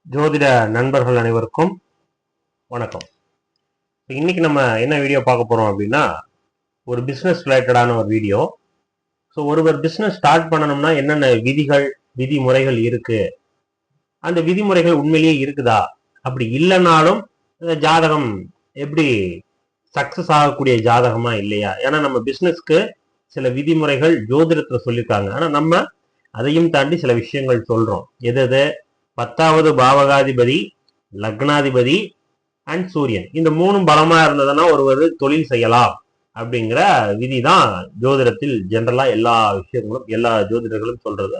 ஜோதிட நண்பர்கள் அனைவருக்கும் வணக்கம். இன்னைக்கு நம்ம என்ன வீடியோ பார்க்க போறோம் அப்படின்னா, ஒரு பிசினஸ் ரிலேட்டடான ஒரு வீடியோ. ஸோ ஒருவர் பிசினஸ் ஸ்டார்ட் பண்ணணும்னா என்னென்ன விதிகள் விதிமுறைகள் இருக்கு, அந்த விதிமுறைகள் உண்மையிலேயே இருக்குதா, அப்படி இல்லைனாலும் ஜாதகம் எப்படி சக்சஸ் ஆகக்கூடிய ஜாதகமா இல்லையா? ஏன்னா நம்ம பிசினஸ்க்கு சில விதிமுறைகள் ஜோதிடத்துல சொல்லியிருக்காங்க. ஆனா நம்ம அதையும் தாண்டி சில விஷயங்கள் சொல்றோம். எது 10வது பாவகாதிபதி, லக்னாதிபதி அண்ட் சூரியன், இந்த மூணும் பலமா இருந்ததுன்னா ஒருவர் தொழில் செய்யலாம் அப்படிங்கிற விதிதான் ஜோதிடத்தில் ஜெனரலா எல்லா விஷயங்களும் எல்லா ஜோதிடர்களும் சொல்றது,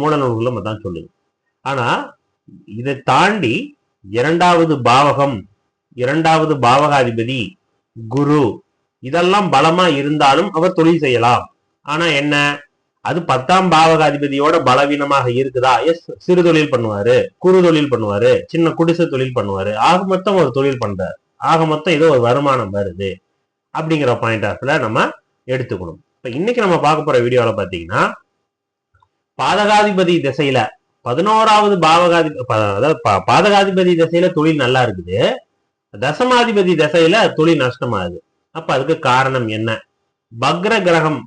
மூல நூல்களும் அதான் சொல்லுது. ஆனா இதை தாண்டி இரண்டாவது பாவகம், இரண்டாவது பாவகாதிபதி குரு, இதெல்லாம் பலமா இருந்தாலும் அவர் தொழில் செய்யலாம். ஆனா என்ன, அது 10ஆம் பாவகாதிபதியோட பலவீனமாக இருக்குதா? எஸ், சிறு தொழில் பண்ணுவாரு, குறு தொழில் பண்ணுவாரு, சின்ன குடிசை தொழில் பண்ணுவாரு, ஆக மொத்தம் ஒரு தொழில் பண்றாரு, ஆக மொத்தம் ஏதோ ஒரு வருமானம் வருது அப்படிங்கிற பாயிண்ட் ஆஃப்ல நம்ம எடுத்துக்கணும். இப்ப இன்னைக்கு நம்ம பார்க்க போற வீடியோல பாத்தீங்கன்னா, பாதகாதிபதி திசையில 11வது அதாவது பாதகாதிபதி திசையில தொழில் நல்லா இருக்குது, தசமாதிபதி திசையில தொழில் நஷ்டமாகுது. அப்ப அதுக்கு காரணம் என்ன? வக்ர கிரகம்.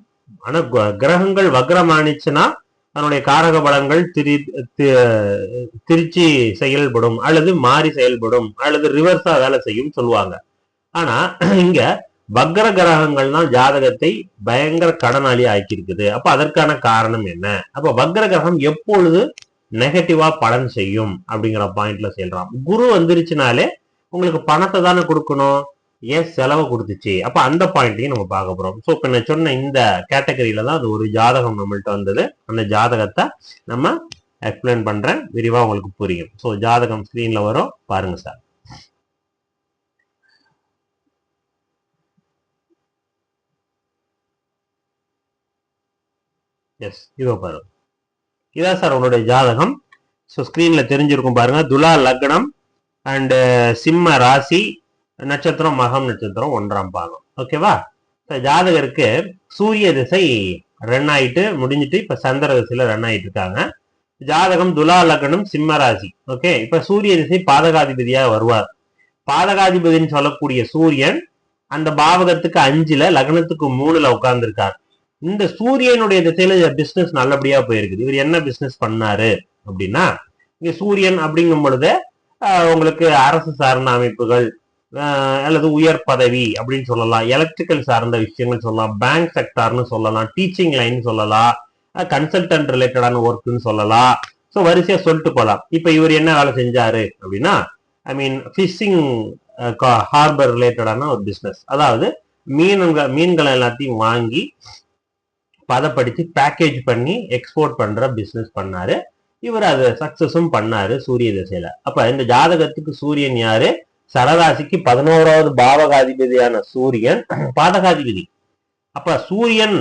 ஆனா கிரகங்கள் வக்ரமானிச்சுன்னா அதனுடைய காரக பலன்கள் திருச்சி செயல்படும், அல்லது மாறி செயல்படும், அல்லது ரிவர்ஸா வேலை செய்யும் சொல்லுவாங்க. ஆனா இங்க வக்ர கிரகங்கள் தான் ஜாதகத்தை பயங்கர கடனாளி ஆக்கி இருக்குது. அப்ப அதற்கான காரணம் என்ன? அப்ப வக்ர கிரகம் எப்பொழுது நெகட்டிவா பலன் செய்யும் அப்படிங்கிற பாயிண்ட்ல சொல்றான். குரு வந்துருச்சுனாலே உங்களுக்கு பணத்தை தானே கொடுக்கணும், ஏன் செலவு கொடுத்துச்சு? அப்ப அந்த பாயிண்ட்டையும் நம்ம பார்க்க போறோம். ஸோ இப்ப நான் சொன்ன இந்த கேட்டகரியில தான் அது ஒரு ஜாதகம் நம்மள்ட்ட வந்தது. அந்த ஜாதகத்தை நம்ம எக்ஸ்பிளைன் பண்றேன், விரிவா உங்களுக்கு புரியும். ஸோ ஜாதகம் ஸ்கிரீன்ல வரும், பாருங்க சார். எஸ், இதோ பாருங்க, இதான் சார் உங்களுடைய ஜாதகம். ஸோ ஸ்கிரீன்ல தெரிஞ்சிருக்கும் பாருங்க. துலா லக்னம் அண்ட் சிம்ம ராசி, நட்சத்திரம் மகம் நட்சத்திரம், 1ஆம் பாகம். ஓகேவா? ஜாதகருக்கு சூரிய திசை ரன் ஆயிட்டு முடிஞ்சிட்டு இப்ப சந்திர திசையில ரன் ஆயிட்டு இருக்காங்க. ஜாதகம் துலா லக்னம் சிம்ம ராசி. ஓகே, இப்ப சூரிய திசை பாதகாதிபதியா வருவார். பாதகாதிபதினு சொல்லக்கூடிய சூரியன் அந்த பாவகத்துக்கு 5ல, லக்னத்துக்கு 3ல உட்கார்ந்து இருக்கார். இந்த சூரியனுடைய திசையில பிசினஸ் நல்லபடியா போயிருக்குது. இவர் என்ன பிசினஸ் பண்ணாரு அப்படின்னா, இங்க சூரியன் அப்படிங்கும் பொழுது உங்களுக்கு அரசு சார்ந்த அமைப்புகள் அல்லது உயர் பதவி அப்படின்னு சொல்லலாம், எலக்ட்ரிக்கல் சார்ந்த விஷயங்கள் சொல்லலாம், பேங்க் செக்டார்னு சொல்லலாம், டீச்சிங் லைன் சொல்லலாம், கன்சல்டன்ட் ரிலேட்டடான ஒர்க்னு சொல்லலாம். ஸோ வரிசையா சொல்லிட்டு போகலாம். இப்ப இவர் என்ன வேலை செஞ்சாரு அப்படின்னா, ஐ மீன் ஃபிஷிங் ஹார்பர் ரிலேட்டடான ஒரு பிசினஸ், அதாவது மீன்களை எல்லாத்தையும் வாங்கி பதப்படுத்தி பேக்கேஜ் பண்ணி எக்ஸ்போர்ட் பண்ற பிசினஸ் பண்ணாரு. இவர் அது சக்சஸும் பண்ணாரு சூரிய திசையில. அப்ப இந்த ஜாதகத்துக்கு சூரியன் யாரு? சரராசிக்கு 11வது பாவகாதிபதியான சூரியன் பாதகாதிபதி. அப்ப சூரியன்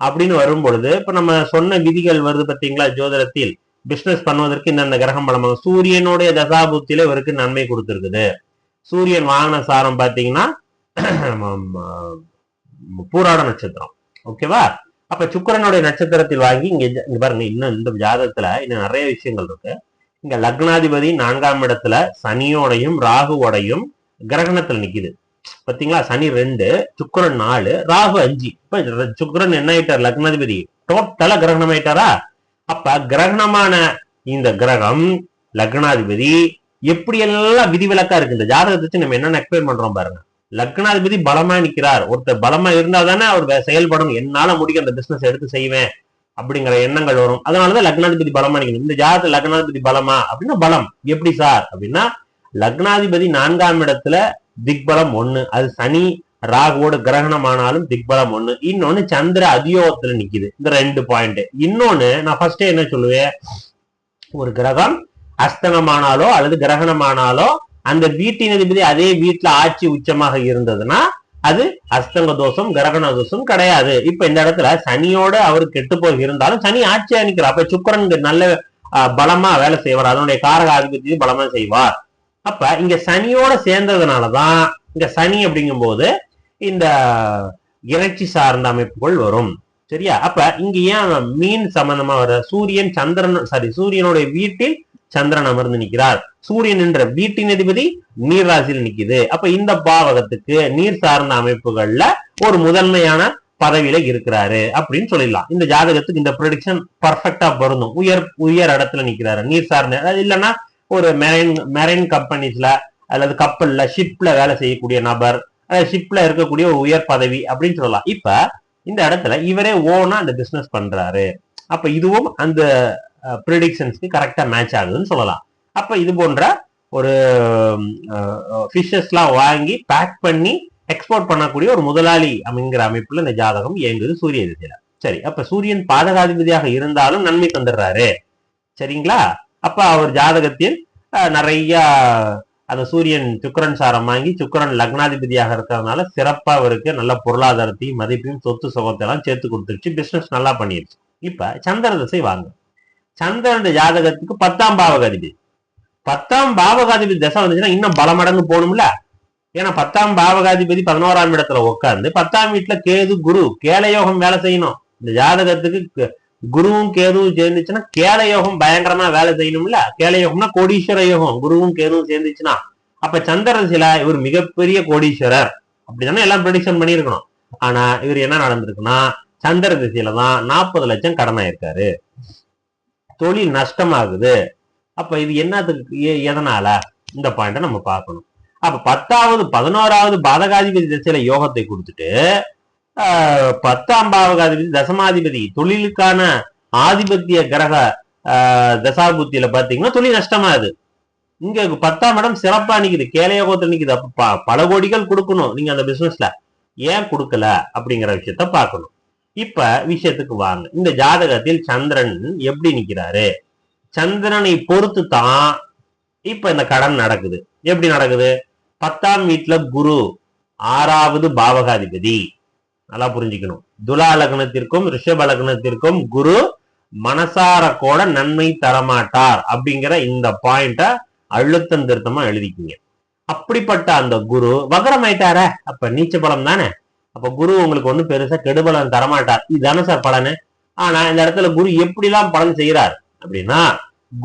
அப்படின்னு வரும் பொழுது இப்ப நம்ம சொன்ன விதிகள் வருது பார்த்தீங்களா ஜோதிடத்தில். பிசினஸ் பண்ணுவதற்கு இந்த கிரகம் பலமாக சூரியனுடைய தசாபுத்தியில இவருக்கு நன்மை கொடுத்துருக்குது. சூரியன் வாகன சாரம் பாத்தீங்கன்னா பூராட நட்சத்திரம். ஓகேவா? அப்ப சுக்கிரனுடைய நட்சத்திரத்தில் வாங்கி இங்க பாருங்க, இன்னும் இந்த ஜாதகத்துல இன்னும் நிறைய விஷயங்கள் இருக்கு. இங்க லக்னாதிபதி 4ஆம் இடத்துல சனியோடையும் ராகுவோடையும் கிரகணத்துல நிக்குது. பாத்தீங்களா? சனி 2, சுக்கிரன் 4, ராகு 5. இப்ப சுக்கிரன் என்ன ஆயிட்டார்? லக்னாதிபதி டோட்டலா கிரகணம் ஆயிட்டாரா? அப்ப கிரகணமான இந்த கிரகம் லக்னாதிபதி எப்படி எல்லாம் விதிவிலக்கா இருக்கு. இந்த ஜாதகத்தை நம்ம என்னென்ன எக்ஸ்பிளைன் பண்றோம் பாருங்க. லக்னாதிபதி பலமா நிக்கிறார். ஒருத்தர் பலமா இருந்தா தானே அவர் செயல்படும். என்னால முடியும், அந்த பிசினஸ் எடுத்து செய்வேன் அப்படிங்கிற எண்ணங்கள் வரும். அதனாலதான் லக்னாதிபதி பலமா நிக்கணும். இந்த ஜாதகத்துல லக்னாதிபதி பலமா அப்படின்னா பலம் எப்படி சார் அப்படின்னா, லக்னாதிபதி 4ஆம் இடத்துல திக்பலம் 1, அது சனி ராகுவோட கிரகணமானாலும் திக்பலம் 1. இன்னொன்னு சந்திர அதியோகத்துல நிக்குது. இந்த 2 பாயிண்ட். இன்னொன்னு நான் ஃபர்ஸ்டே என்ன சொல்லுவேன், ஒரு கிரகம் அஸ்தங்கமானாலோ அல்லது கிரகணமானாலோ அந்த வீட்டின் அதிபதி அதே வீட்டுல ஆட்சி உச்சமாக இருந்ததுன்னா அது அஸ்தங்க தோஷம், கிரகண தோஷம் கிடையாது. இப்ப இந்த இடத்துல சனியோட அவரு கெட்டு போய் இருந்தாலும் சனி ஆட்சியா நிற்கிறார். அப்ப சுக்கிரன் நல்ல பலமா வேலை செய்வார், அதனுடைய காரக ஆதிபத்தியை பலமா செய்வார். அப்ப இங்க சனியோட சேர்ந்ததுனாலதான் இங்க சனி அப்படிங்கும் போது இந்த இறைச்சி சார்ந்த அமைப்புகள் வரும். சரியா? அப்ப இங்க ஏன் மீன் சம்பந்தமா வர சூரியன் சந்திரன் சூரியனுடைய வீட்டில் சந்திரன் அமர்ந்து நிற்கிறார். சூரியன் என்ற வீட்டின் அதிபதி நீர் ராசியில் நிக்குது. அப்ப இந்த பாவகத்துக்கு நீர் சார்ந்த அமைப்புகள்ல ஒரு முதன்மையான பதவியில இருக்கிறாரு அப்படின்னு சொல்லிடலாம். இந்த ஜாதகத்துக்கு இந்த ப்ரெடிக்ஷன் பர்ஃபெக்டா பொருந்தும். உயர் இடத்துல நிக்கிறாரு, நீர் சார்ந்த, இல்லைன்னா ஒரு மெரைன் கம்பெனிஸ்ல அல்லது கப்பல்ல ஷிப்ல வேலை செய்யக்கூடிய நபர், ஷிப்ல இருக்கக்கூடிய ஒரு உயர் பதவி அப்படின்னு சொல்லலாம். இப்ப இந்த இடத்துல இவரே ஓனா அந்த பிசினஸ் பண்றாரு. அப்ப இதுவும் அந்த ப்ரெடிக்ஷன்ஸ்க்கு கரெக்டா மேட்ச் ஆகுதுன்னு சொல்லலாம். அப்ப இது போன்ற ஒரு ஃபிஷஸ்லாம் வாங்கி பேக் பண்ணி எக்ஸ்போர்ட் பண்ணக்கூடிய ஒரு முதலாளி அப்படிங்கிற அமைப்புல இந்த ஜாதகம் இயங்குது சூரிய திசையில. சரி, அப்ப சூரியன் பாதகாதிபதியாக இருந்தாலும் நன்மை தந்துடுறாரு. சரிங்களா? அப்ப அவர் ஜாதகத்தில் நிறைய அந்த சூரியன் சுக்கிரன் சாரம் வாங்கி சுக்கிரன் லக்னாதிபதியாக இருக்கிறதுனால சிறப்பா அவருக்கு நல்ல பொருளாதாரத்தையும் மதிப்பையும் சொத்து சுகத்தை எல்லாம் சேர்த்து கொடுத்துருச்சு. பிசினஸ் நல்லா பண்ணிருச்சு. இப்ப சந்திர திசை வாங்க. சந்திரன் ஜாதகத்துக்கு 10ஆம் பாவகாதிபதி. 10ஆம் பாவகாதிபதி தசை வந்துச்சுன்னா இன்னும் பல மடங்கு போகணும்ல. ஏன்னா 10ஆம் பாவகாதிபதி 11ஆம் இடத்துல உட்கார்ந்து 10ஆம் வீட்டுல கேது குரு கேலயோகம் வேலை செய்யணும். இந்த ஜாதகத்துக்கு குருவும் கேதுவும் சேர்ந்துச்சுன்னா கேலயோகம் பயங்கரமா வேலை செய்யணும்ல. கேலயோகம்னா கோடீஸ்வர யோகம், குருவும் கேதுவும் சேர்ந்துச்சுன்னா அப்ப சந்திரசில இவர் மிகப்பெரிய கோடீஸ்வரர் அப்படித்தானே எல்லாம் ப்ரெடிக்ஷன் பண்ணியிருக்கணும். ஆனா இவர் என்ன நடந்திருக்குன்னா சந்திர திசையில தான் 40 லட்சம் கடன் ஆயிருக்காரு. தொழில் நஷ்டமாகுது. அப்ப இது என்னத்துக்கு, எதனால, இந்த பாயிண்ட நம்ம பார்க்கணும். அப்ப 10வது 11வது பாதகாதிபதி திசையில யோகத்தை கொடுத்துட்டு 10ஆம் பாவகாதிபதி தசமாதிபதி தொழிலுக்கான ஆதிபத்திய கிரக தசாபுத்தியில பாத்தீங்கன்னா தொழில் நஷ்டமாகுது. இங்க 10ஆம் இடம் சிறப்பா நிக்குது, கேலயோகத்துல நிக்குது. அப்ப பல கோடிகள் கொடுக்கணும் நீங்க அந்த பிசினஸ்ல, ஏன் கொடுக்கல அப்படிங்கிற விஷயத்த பார்க்கணும். இப்ப விஷயத்துக்கு வாங்க. இந்த ஜாதகத்தில் சந்திரன் எப்படி நிக்கிறாரு, சந்திரனை பொறுத்து தான் இப்ப இந்த கடன் நடக்குது. எப்படி நடக்குது? 10ஆம் வீட்டுல குரு 6வது பாவகாதிபதி. நல்லா புரிஞ்சுக்கணும். துலா லக்னத்திற்கும் ரிஷப லக்னத்திற்கும் குரு மனசார கூட நன்மை தரமாட்டார் அப்படிங்கிற இந்த பாயிண்ட அழுத்தம் திருத்தமா எழுதிக்கிங்க. அப்படிப்பட்ட அந்த குரு வக்ரம் ஆயிட்டார, அப்ப நீச்ச பலம் தானே. அப்ப குரு உங்களுக்கு ஒண்ணு பெருசா கெடுபலன் தரமாட்டார். இதுதானே சார் பலனு. ஆனா இந்த இடத்துல குரு எப்படிலாம் பலன் செய்யறார் அப்படின்னா,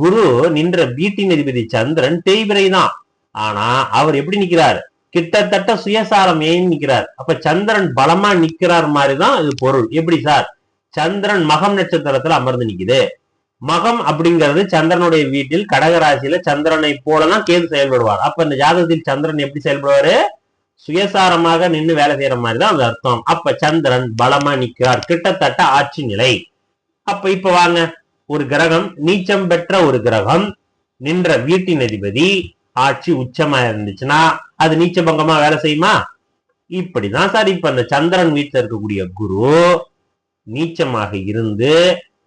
குரு நின்ற வீட்டின் அதிபதி சந்திரன் தேய்பிரை தான். ஆனா அவர் எப்படி நிக்கிறார், கிட்டத்தட்ட சுயசாரம் ஏன் நிக்கிறார். அப்ப சந்திரன் பலமா நிக்கிறார் மாதிரிதான் இது பொருள். எப்படி சார்? சந்திரன் மகம் நட்சத்திரத்துல அமர்ந்து நிக்குது. மகம் அப்படிங்கிறது சந்திரனுடைய வீட்டில் கடகராசியில சந்திரனை போலதான் கேது செயல்படுவார். அப்ப இந்த ஜாதகத்தில் சந்திரன் எப்படி செயல்படுவாரு? சுயசாரமாக நின்று வேலை செய்யற மாதிரிதான் அது அர்த்தம். அப்ப சந்திரன் பலமா நிக்கிறார், கிட்டத்தட்ட ஆட்சி நிலை. அப்ப இப்ப வாங்க, ஒரு கிரகம் நீச்சம் பெற்ற ஒரு கிரகம் நின்ற வீட்டின் அதிபதி ஆட்சி உச்சமா இருந்துச்சுன்னா அது நீச்ச பங்கமா வேலை செய்யுமா? இப்படிதான் சார். இப்ப அந்த சந்திரன் வீட்டுல இருக்கக்கூடிய குரு நீச்சமாக இருந்து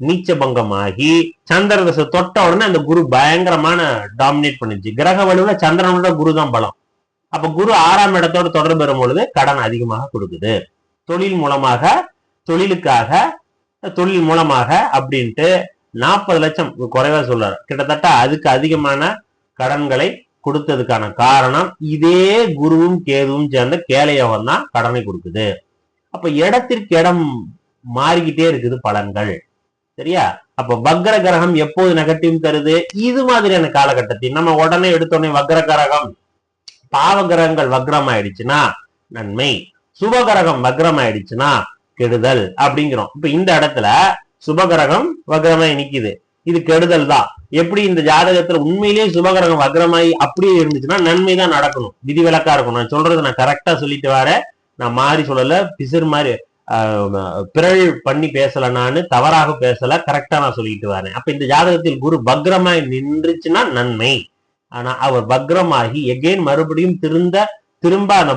நீச்ச பங்கமாகி சந்திர தசை தொட்ட உடனே அந்த குரு பயங்கரமான டாமினேட் பண்ணிச்சு. கிரக வலுவுல சந்திரனோட குரு தான் பலம். அப்ப குரு 6ஆம் இடத்தோடு தொடர்பு பெறும் பொழுது கடன் அதிகமாக கொடுக்குது. தொழில் மூலமாக, தொழிலுக்காக, தொழில் மூலமாக அப்படின்ட்டு 40 லட்சம் குறைவா சொல்றாரு. கிட்டத்தட்ட அதுக்கு அதிகமான கடன்களை கொடுத்ததுக்கான காரணம் இதே குருவும் கேதுவும் சேர்ந்த கேலயோகம் தான் கடனை கொடுக்குது. அப்ப இடத்திற்கு இடம் மாறிக்கிட்டே இருக்குது பலன்கள். சரியா? அப்ப வக்ர கிரகம் எப்போது நெகட்டிவ் தருது? இது மாதிரியான காலகட்டத்தில் நம்ம உடனே எடுத்தோடனே வக்ர கிரகம், பாவ கிரகங்கள் வக்ரம் ஆயிடுச்சுன்னா நன்மை, சுபகிரகம் வக்ரம் ஆயிடுச்சுன்னா கெடுதல் அப்படிங்கிறோம். இப்ப இந்த இடத்துல சுபகிரகம் வக்ரமாய் நிக்குது, இது கெடுதல் தான். எப்படி இந்த ஜாதகத்துல உண்மையிலேயே சுபகிரகம் வக்ரமாயி அப்படியே இருந்துச்சுன்னா நன்மை தான் நடக்கணும், விதிவிலக்கா இருக்கும். நான் சொல்றது நான் கரெக்டா சொல்லிட்டு வரேன், நான் மாறி சொல்லல, பிசிறு மாதிரி பிறழ் பண்ணி பேசல, நானு தவறாக பேசல, கரெக்டா நான் சொல்லிட்டு வரேன். அப்ப இந்த ஜாதகத்தில் குரு வக்ரமாய் நின்றுச்சுன்னா நன்மை. ஆனா அவர் வக்ரமாகி எகெயின் மறுபடியும் திரும்ப அந்த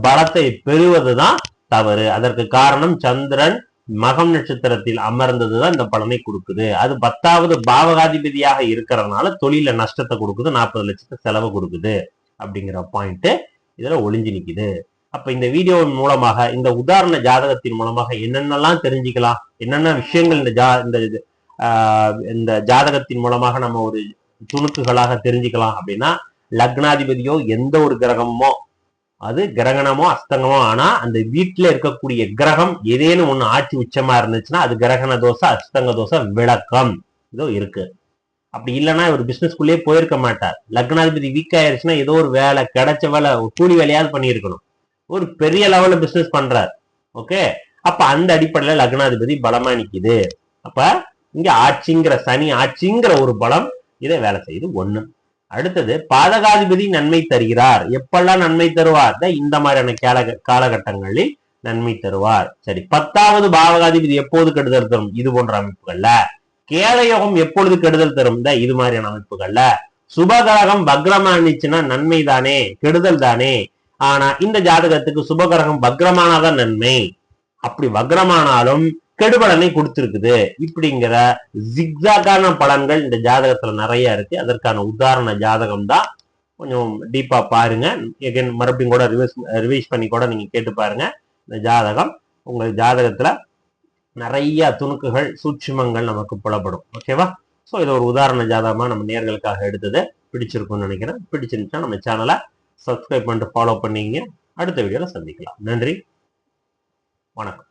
பலத்தை பெறுவதுதான் தவறு. அதற்கு காரணம் சந்திரன் மகம் நட்சத்திரத்தில் அமர்ந்ததுதான் இந்த பலனை கொடுக்குது. அது 10வது பாவகாதிபதியாக இருக்கிறதுனால தொழில நஷ்டத்தை கொடுக்குது, 40 லட்சத்தை செலவு கொடுக்குது அப்படிங்கிற பாயிண்ட் இதுல ஒளிஞ்சு நிக்குது. அப்ப இந்த வீடியோவின் மூலமாக, இந்த உதாரண ஜாதகத்தின் மூலமாக என்னென்னலாம் தெரிஞ்சுக்கலாம், என்னென்ன விஷயங்கள் இந்த ஜாதகத்தின் மூலமாக நம்ம ஒரு துணுக்குகளாக தெரிஞ்சுக்கலாம் அப்படின்னா, லக்னாதிபதியோ எந்த ஒரு கிரகமோ, அது கிரகணமோ அஸ்தங்கமோ, ஆனா அந்த வீட்டுல இருக்கக்கூடிய கிரகம் ஏதேனும் ஒண்ணு ஆட்சி உச்சமா இருந்துச்சுன்னா அது கிரகண தோசை, அஸ்தங்க தோசை விளக்கம் இதோ இருக்கு. அப்படி இல்லைன்னா இவர் பிசினஸ்குள்ளேயே போயிருக்க மாட்டார். லக்னாதிபதி வீக் ஆயிருச்சுன்னா ஏதோ ஒரு வேலை, கிடைச்ச வேலை, கூலி வேலையாவது பண்ணியிருக்கணும். ஒரு பெரிய லெவல்ல பிசினஸ் பண்றார். ஓகே, அப்ப அந்த அடிப்படையில லக்னாதிபதி பலமா நிக்குது. அப்ப இங்க ஆட்சிங்கிற சனி ஆட்சிங்கிற ஒரு பலம் இதை வேலை செய்யுது. ஒண்ணு. அடுத்தது பாதகாதிபதி நன்மை தருகிறார். எப்பெல்லாம் நன்மை தருவார்? இந்த மாதிரியான காலகட்டங்களில் நன்மை தருவார். சரி, 10வது பாவகாதிபதி எப்போது கெடுதல் தரும்? இது போன்ற அமைப்புகள்ல. கேளயோகம் எப்பொழுது கெடுதல் தரும்? இது மாதிரியான அமைப்புகள்ல. சுபகிரகம் வக்ரமானிச்சுன்னா நன்மை தானே, கெடுதல் தானே. ஆனா இந்த ஜாதகத்துக்கு சுபகிரகம் வக்ரமானாதான் நன்மை. அப்படி வக்ரமானாலும் கெடுபலனை கொடுத்திருக்குது. இப்படிங்கிற ஜிக்ஸாக்கான பலன்கள் இந்த ஜாதகத்துல நிறைய இருக்கு. அதற்கான உதாரண ஜாதகம் தான். கொஞ்சம் டீப்பா பாருங்க. மறுபடியும் கூட ரிவைஸ் பண்ணி கூட நீங்க கேட்டு பாருங்க. இந்த ஜாதகம் உங்க ஜாதகத்துல நிறைய துணுக்குகள், சூட்சுமங்கள் நமக்கு புலப்படும். ஓகேவா? ஸோ இது ஒரு உதாரண ஜாதகமா நம்ம நேர்களுக்காக எடுத்தது. பிடிச்சிருக்கும்னு நினைக்கிறேன். பிடிச்சிருந்துச்சா நம்ம சேனலை சப்ஸ்கிரைப் பண்ணிட்டு ஃபாலோ பண்ணீங்க. அடுத்த வீடியோல சந்திக்கலாம். நன்றி, வணக்கம்.